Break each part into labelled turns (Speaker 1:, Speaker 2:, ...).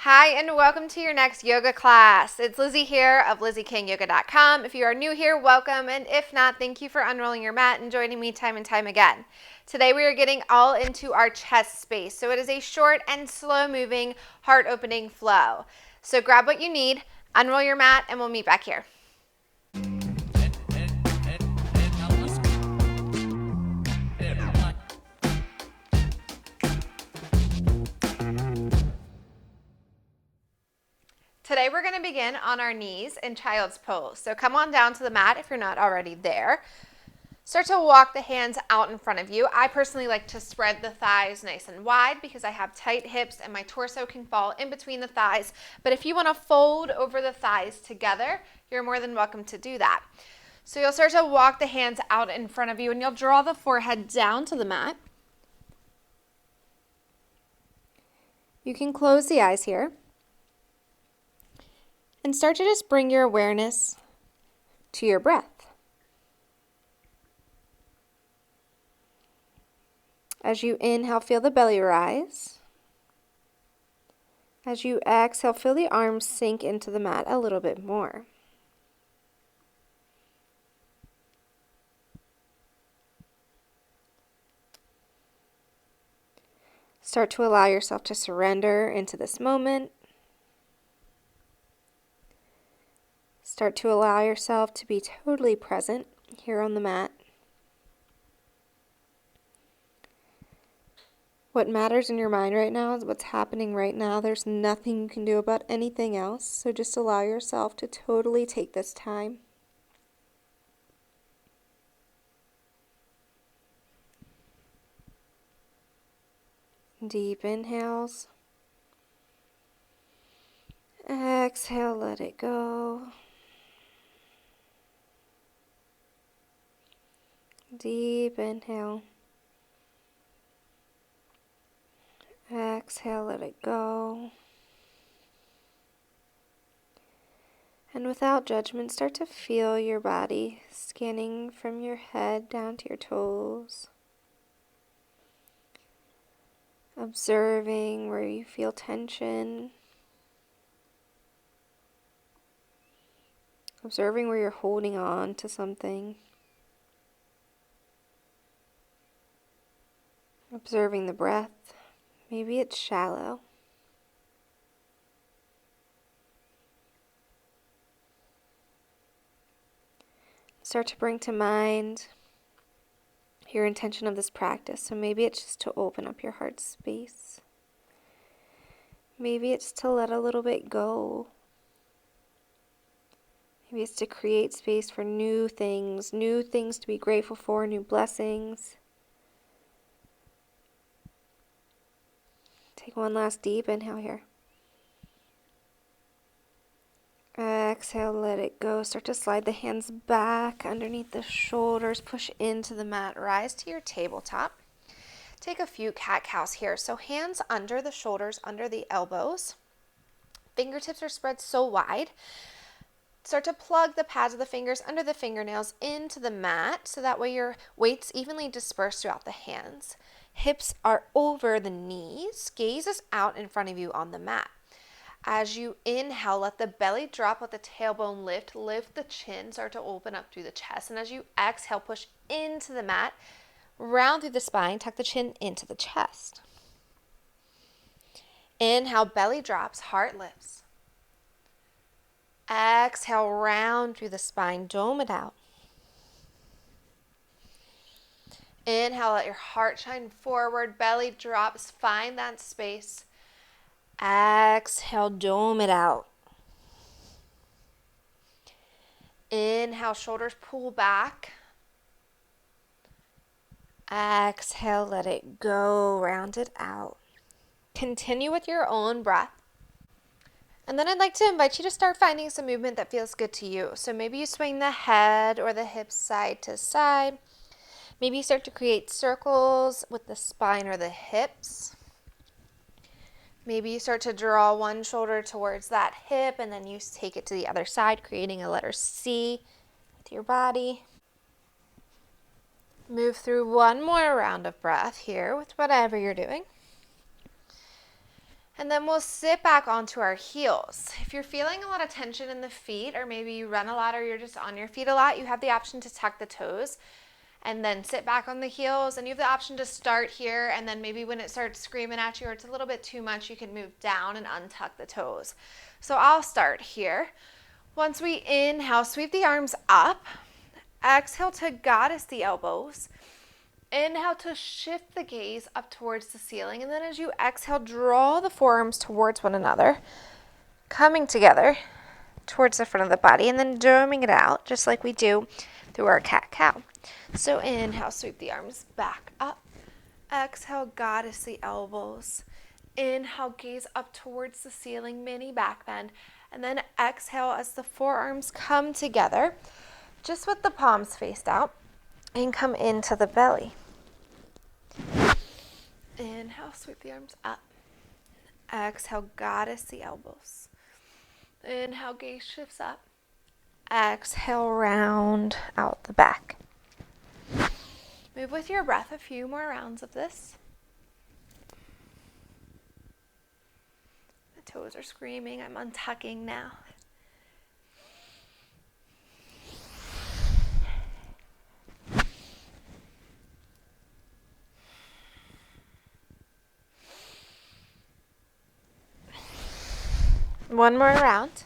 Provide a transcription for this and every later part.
Speaker 1: Hi, and welcome to your next yoga class. It's Lizzie here of LizzieKingYoga.com. If you are new here, welcome, and if not, thank you for unrolling your mat and joining me time and time again. Today we are getting all into our chest space, so it is a short and slow-moving, heart-opening flow. So grab what you need, unroll your mat, and we'll meet back here. Today we're going to begin on our knees in child's pose. So come on down to the mat if you're not already there. Start to walk the hands out in front of you. I personally like to spread the thighs nice and wide because I have tight hips and my torso can fall in between the thighs. But if you want to fold over the thighs together, you're more than welcome to do that. So you'll start to walk the hands out in front of you and you'll draw the forehead down to the mat. You can close the eyes here. And start to just bring your awareness to your breath. As you inhale, feel the belly rise. As you exhale, feel the arms sink into the mat a little bit more. Start to allow yourself to surrender into this moment. Start to allow yourself to be totally present here on the mat. What matters in your mind right now is what's happening right now. There's nothing you can do about anything else, so just allow yourself to totally take this time. Deep inhales. Exhale, let it go. Deep inhale. Exhale, let it go. And without judgment, start to feel your body scanning from your head down to your toes. Observing where you feel tension. Observing where you're holding on to something. Observing the breath. Maybe it's shallow. Start to bring to mind your intention of this practice. So maybe it's just to open up your heart space. Maybe it's to let a little bit go. Maybe it's to create space for new things to be grateful for, new blessings. Take one last deep inhale here. Exhale, let it go. Start to slide the hands back underneath the shoulders. Push into the mat. Rise to your tabletop. Take a few cat-cows here. So hands under the shoulders, under the elbows. Fingertips are spread so wide. Start to plug the pads of the fingers under the fingernails into the mat so that way your weight's evenly dispersed throughout the hands. Hips are over the knees. Gaze is out in front of you on the mat. As you inhale, let the belly drop, let the tailbone lift. Lift the chin, start to open up through the chest. And as you exhale, push into the mat, round through the spine, tuck the chin into the chest. Inhale, belly drops, heart lifts. Exhale, round through the spine, dome it out. Inhale, let your heart shine forward, belly drops, find that space. Exhale, dome it out. Inhale, shoulders pull back. Exhale, let it go, round it out. Continue with your own breath. And then I'd like to invite you to start finding some movement that feels good to you. So maybe you swing the head or the hips side to side. Maybe you start to create circles with the spine or the hips. Maybe you start to draw one shoulder towards that hip and then you take it to the other side, creating a letter C with your body. Move through one more round of breath here with whatever you're doing. And then we'll sit back onto our heels. If you're feeling a lot of tension in the feet, or maybe you run a lot or you're just on your feet a lot, you have the option to tuck the toes and then sit back on the heels. And you have the option to start here, and then maybe when it starts screaming at you or it's a little bit too much, you can move down and untuck the toes. So I'll start here. Once we inhale, sweep the arms up. Exhale to goddess the elbows. Inhale to shift the gaze up towards the ceiling, and then as you exhale, draw the forearms towards one another, coming together towards the front of the body, and then doming it out, just like we do through our cat-cow. So inhale, sweep the arms back up. Exhale, goddess the elbows. Inhale, gaze up towards the ceiling, mini back bend, and then exhale as the forearms come together, just with the palms faced out, and come into the belly. Inhale, sweep the arms up. Exhale, goddess the elbows. Inhale, gaze shifts up. Exhale, round out the back. Move with your breath a few more rounds of this. The toes are screaming. I'm untucking now. One more round.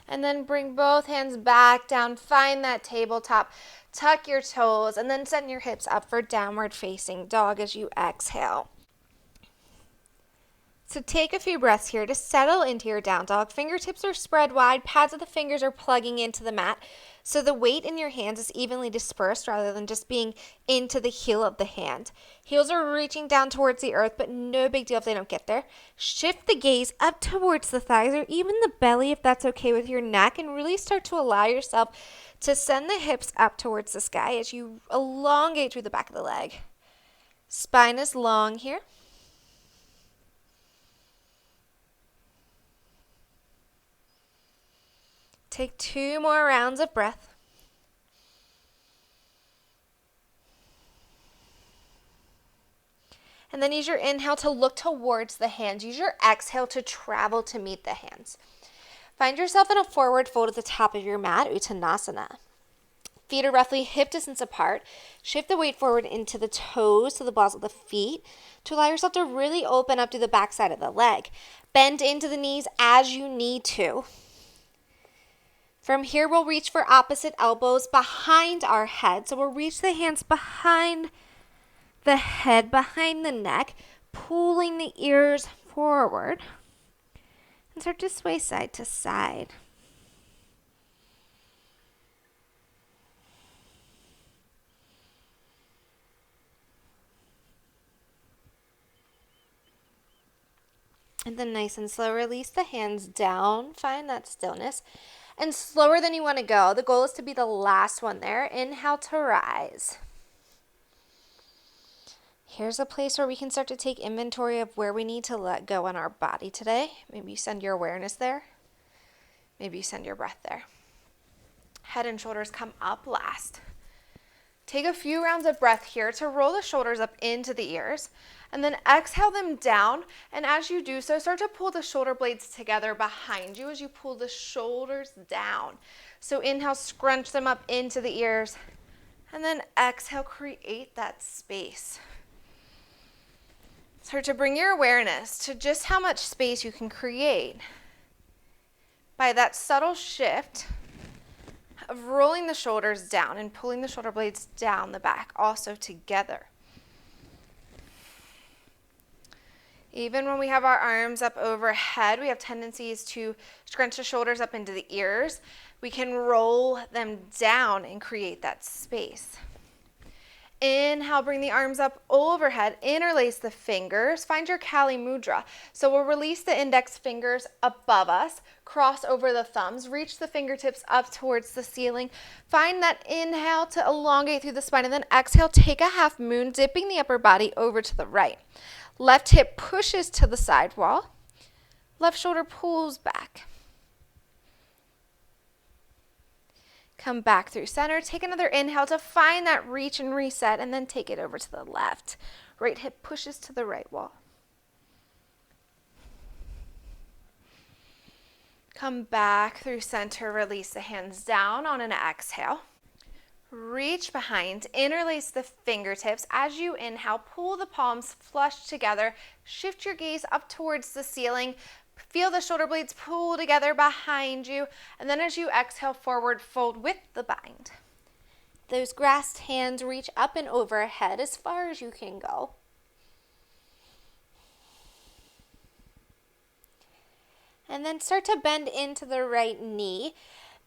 Speaker 1: And then bring both hands back down. Find that tabletop. Tuck your toes and then send your hips up for downward facing dog as you exhale. So take a few breaths here to settle into your down dog. Fingertips are spread wide. Pads of the fingers are plugging into the mat. So the weight in your hands is evenly dispersed rather than just being into the heel of the hand. Heels are reaching down towards the earth, but no big deal if they don't get there. Shift the gaze up towards the thighs or even the belly if that's okay with your neck, and really start to allow yourself to send the hips up towards the sky as you elongate through the back of the leg. Spine is long here. Take 2 more rounds of breath. And then use your inhale to look towards the hands. Use your exhale to travel to meet the hands. Find yourself in a forward fold at the top of your mat, Uttanasana. Feet are roughly hip distance apart. Shift the weight forward into the toes to the balls of the feet to allow yourself to really open up to the back side of the leg. Bend into the knees as you need to. From here, we'll reach for opposite elbows behind our head. So we'll reach the hands behind the head, behind the neck, pulling the ears forward. And start to sway side to side. And then nice and slow, release the hands down. Find that stillness. And slower than you want to go. The goal is to be the last one there. Inhale to rise. Here's a place where we can start to take inventory of where we need to let go in our body today. Maybe you send your awareness there. Maybe you send your breath there. Head and shoulders come up last. Take a few rounds of breath here to roll the shoulders up into the ears. And then exhale them down. And as you do so, start to pull the shoulder blades together behind you as you pull the shoulders down. So inhale, scrunch them up into the ears. And then exhale, create that space. Start to bring your awareness to just how much space you can create by that subtle shift of rolling the shoulders down and pulling the shoulder blades down the back, also together. Even when we have our arms up overhead, we have tendencies to scrunch the shoulders up into the ears. We can roll them down and create that space. Inhale, bring the arms up overhead, interlace the fingers, find your Kali Mudra. So we'll release the index fingers above us, cross over the thumbs, reach the fingertips up towards the ceiling. Find that inhale to elongate through the spine, and then exhale, take a half moon, dipping the upper body over to the right. Left hip pushes to the side wall. Left shoulder pulls back. Come back through center. Take another inhale to find that reach and reset, and then take it over to the left. Right hip pushes to the right wall. Come back through center. Release the hands down on an exhale. Reach behind, interlace the fingertips. As you inhale, pull the palms flush together. Shift your gaze up towards the ceiling. Feel the shoulder blades pull together behind you. And then as you exhale, forward fold with the bind. Those grasped hands reach up and overhead as far as you can go. And then start to bend into the right knee.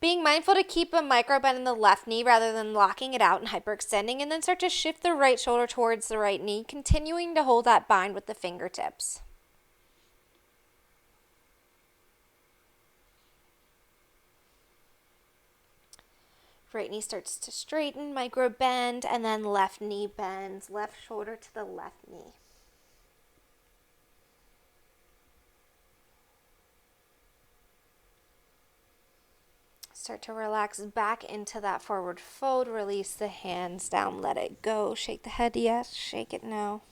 Speaker 1: Being mindful to keep a micro bend in the left knee rather than locking it out and hyperextending, and then start to shift the right shoulder towards the right knee, continuing to hold that bind with the fingertips. Right knee starts to straighten, micro bend, and then left knee bends, left shoulder to the left knee. Start to relax back into that forward fold. Release the hands down. Let it go. Shake the head yes. Shake it no.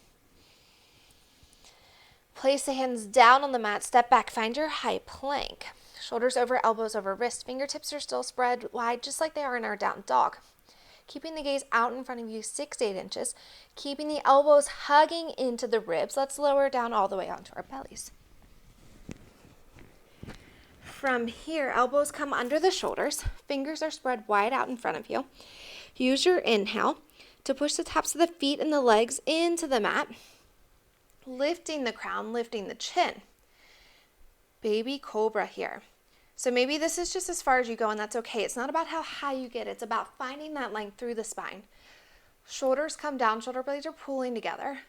Speaker 1: Place the hands down on the mat. Step back. Find your high plank. Shoulders over, elbows over wrist. Fingertips are still spread wide just like they are in our down dog. Keeping the gaze out in front of you 6 to 8 inches. Keeping the elbows hugging into the ribs. Let's lower down all the way onto our bellies. From here, elbows come under the shoulders. Fingers are spread wide out in front of you. Use your inhale to push the tops of the feet and the legs into the mat. Lifting the crown, lifting the chin. Baby cobra here. So maybe this is just as far as you go, and that's okay. It's not about how high you get. It's about finding that length through the spine. Shoulders come down. Shoulder blades are pulling together.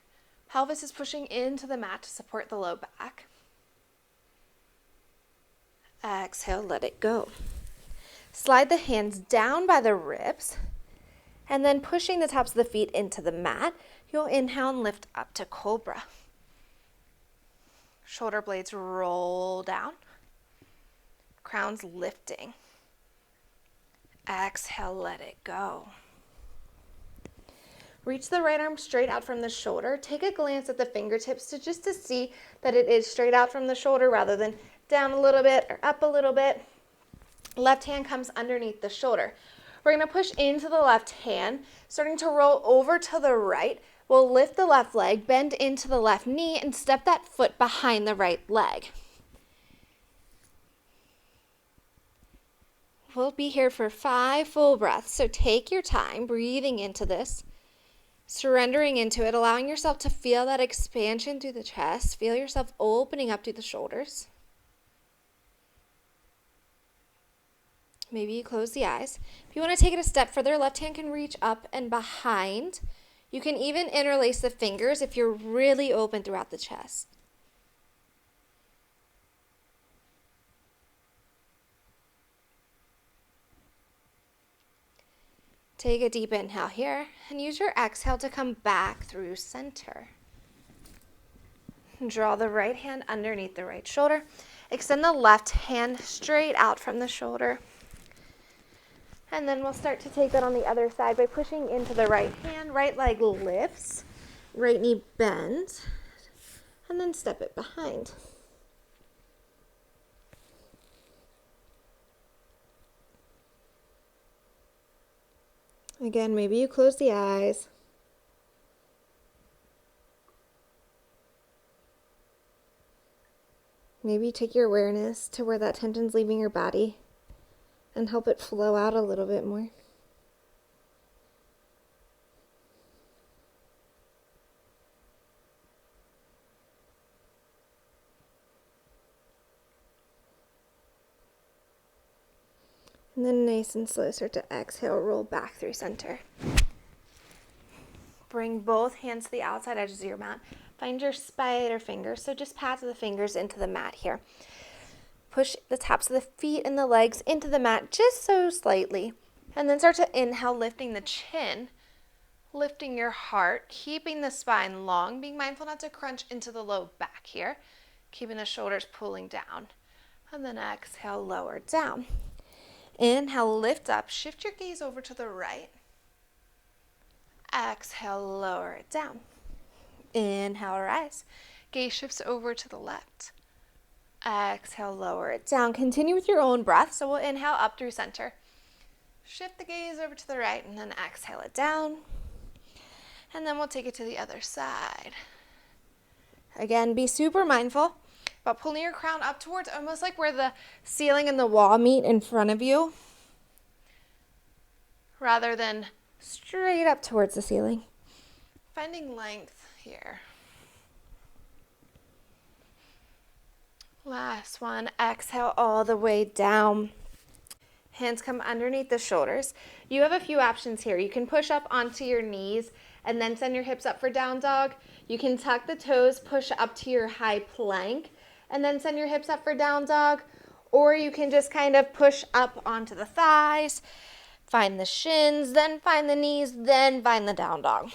Speaker 1: Pelvis is pushing into the mat to support the low back. Exhale, let it go. Slide the hands down by the ribs, and then pushing the tops of the feet into the mat, you'll inhale and lift up to cobra. Shoulder blades roll down. Crown's lifting. Exhale, let it go. Reach the right arm straight out from the shoulder. Take a glance at the fingertips just to see that it is straight out from the shoulder rather than down a little bit or up a little bit. Left hand comes underneath the shoulder. We're going to push into the left hand, starting to roll over to the right. We'll lift the left leg, bend into the left knee, and step that foot behind the right leg. We'll be here for 5 full breaths, so take your time breathing into this, surrendering into it, allowing yourself to feel that expansion through the chest. Feel yourself opening up through the shoulders. Maybe you close the eyes. If you want to take it a step further, left hand can reach up and behind. You can even interlace the fingers if you're really open throughout the chest. Take a deep inhale here and use your exhale to come back through center. Draw the right hand underneath the right shoulder. Extend the left hand straight out from the shoulder. And then we'll start to take that on the other side by pushing into the right hand. Right leg lifts, right knee bends, and then step it behind. Again, maybe you close the eyes. Maybe you take your awareness to where that tension's leaving your body and help it flow out a little bit more. And then nice and slow, start to exhale, roll back through center. Bring both hands to the outside edges of your mat. Find your spider fingers, so just pads of the fingers into the mat here. Push the tops of the feet and the legs into the mat just so slightly. And then start to inhale, lifting the chin, lifting your heart, keeping the spine long, being mindful not to crunch into the low back here, keeping the shoulders pulling down. And then exhale, lower down. Inhale, lift up. Shift your gaze over to the right. Exhale, lower it down. Inhale, rise. Gaze shifts over to the left. Exhale, lower it down. Continue with your own breath. So we'll inhale up through center. Shift the gaze over to the right and then exhale it down. And then we'll take it to the other side. Again, be super mindful about pulling your crown up towards almost like where the ceiling and the wall meet in front of you, rather than straight up towards the ceiling. Finding length here. Last one. Exhale all the way down. Hands come underneath the shoulders. You have a few options here. You can push up onto your knees and then send your hips up for down dog. You can tuck the toes, push up to your high plank, and then send your hips up for down dog. Or you can just kind of push up onto the thighs, find the shins, then find the knees, then find the down dog.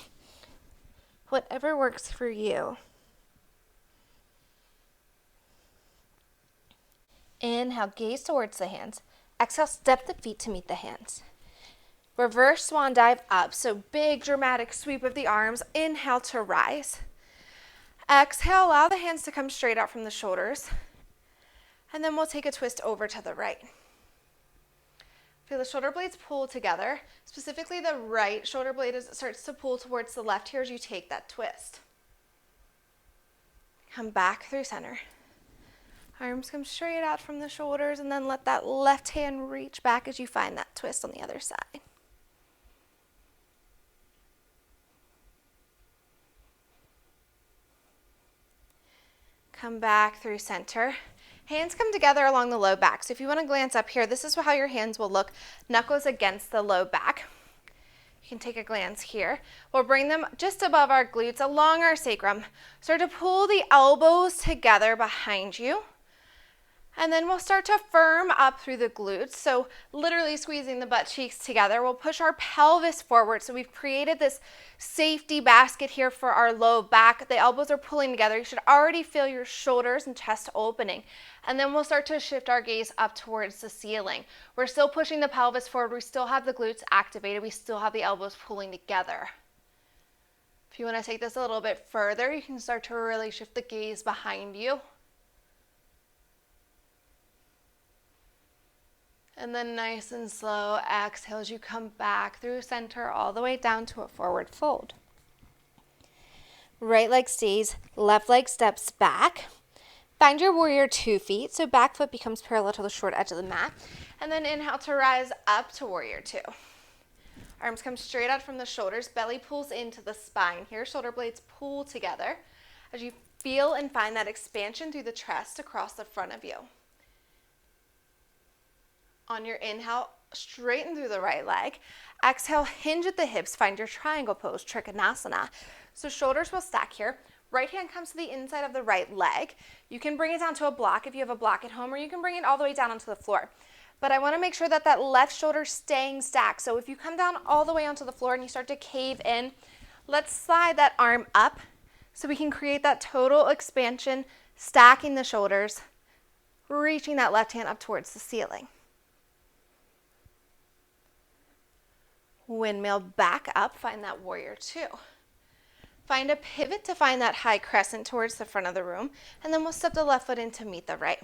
Speaker 1: Whatever works for you. Inhale, gaze towards the hands. Exhale, step the feet to meet the hands. Reverse swan dive up, so big dramatic sweep of the arms. Inhale to rise. Exhale, allow the hands to come straight out from the shoulders. And then we'll take a twist over to the right. Feel the shoulder blades pull together. Specifically the right shoulder blade as it starts to pull towards the left here as you take that twist. Come back through center. Arms come straight out from the shoulders and then let that left hand reach back as you find that twist on the other side. Come back through center. Hands come together along the low back. So if you want to glance up here, this is how your hands will look. Knuckles against the low back. You can take a glance here. We'll bring them just above our glutes, along our sacrum. Start to pull the elbows together behind you. And then we'll start to firm up through the glutes. So literally squeezing the butt cheeks together. We'll push our pelvis forward. So we've created this safety basket here for our low back. The elbows are pulling together. You should already feel your shoulders and chest opening. And then we'll start to shift our gaze up towards the ceiling. We're still pushing the pelvis forward. We still have the glutes activated. We still have the elbows pulling together. If you want to take this a little bit further, you can start to really shift the gaze behind you. And then nice and slow, exhale as you come back through center all the way down to a forward fold. Right leg stays, left leg steps back. Find your warrior 2 feet, so back foot becomes parallel to the short edge of the mat. And then inhale to rise up to warrior 2. Arms come straight out from the shoulders, belly pulls into the spine here, shoulder blades pull together as you feel and find that expansion through the chest across the front of you. On your inhale, straighten through the right leg. Exhale, hinge at the hips. Find your triangle pose, Trikonasana. So shoulders will stack here. Right hand comes to the inside of the right leg. You can bring it down to a block if you have a block at home, or you can bring it all the way down onto the floor. But I want to make sure that that left shoulder is staying stacked. So if you come down all the way onto the floor and you start to cave in, let's slide that arm up so we can create that total expansion, stacking the shoulders, reaching that left hand up towards the ceiling. Windmill back up, find that warrior 2. Find a pivot to find that high crescent towards the front of the room, and then we'll step the left foot in to meet the right.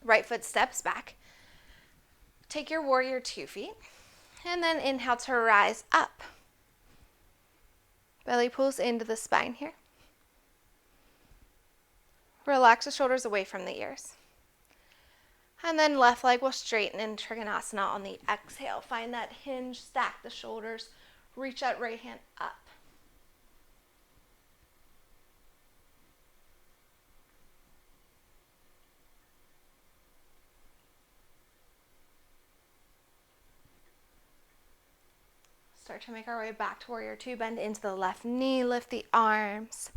Speaker 1: Right foot steps back. Take your warrior 2 feet, and then inhale to rise up. Belly pulls into the spine here. Relax the shoulders away from the ears. And then left leg will straighten in Trikonasana on the exhale. Find that hinge, stack the shoulders, reach that right hand up. Start to make our way back to warrior 2. Bend into the left knee, lift the arms.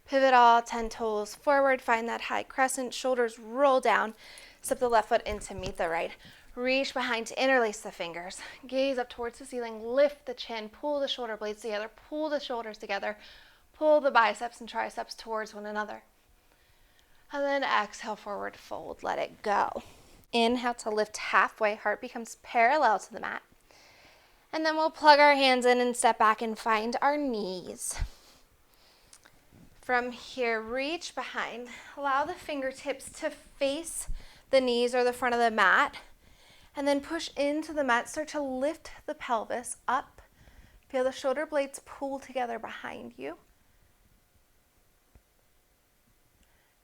Speaker 1: Pivot all 10 toes forward. Find that high crescent, shoulders roll down. Step the left foot in to meet the right. Reach behind to interlace the fingers. Gaze up towards the ceiling. Lift the chin. Pull the shoulder blades together. Pull the shoulders together. Pull the biceps and triceps towards one another. And then exhale, forward fold. Let it go. Inhale to lift halfway, heart becomes parallel to the mat. And then we'll plug our hands in and step back and find our knees. From here, reach behind. Allow the fingertips to face the knees or the front of the mat. And then push into the mat. Start to lift the pelvis up. Feel the shoulder blades pull together behind you.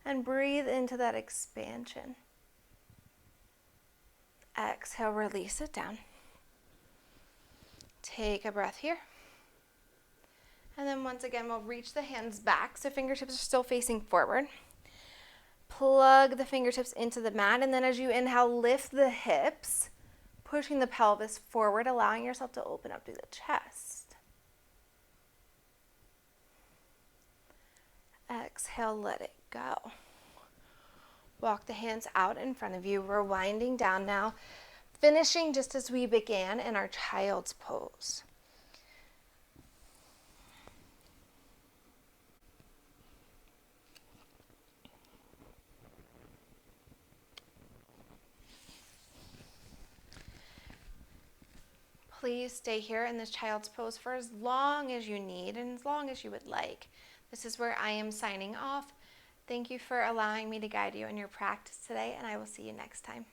Speaker 1: And breathe into that expansion. Exhale, release it down. Take a breath here. And then once again, we'll reach the hands back so fingertips are still facing forward. Plug the fingertips into the mat, and then as you inhale, lift the hips, pushing the pelvis forward, allowing yourself to open up through the chest. Exhale, let it go. Walk the hands out in front of you. We're winding down now, finishing just as we began in our child's pose. Please stay here in this child's pose for as long as you need and as long as you would like. This is where I am signing off. Thank you for allowing me to guide you in your practice today, and I will see you next time.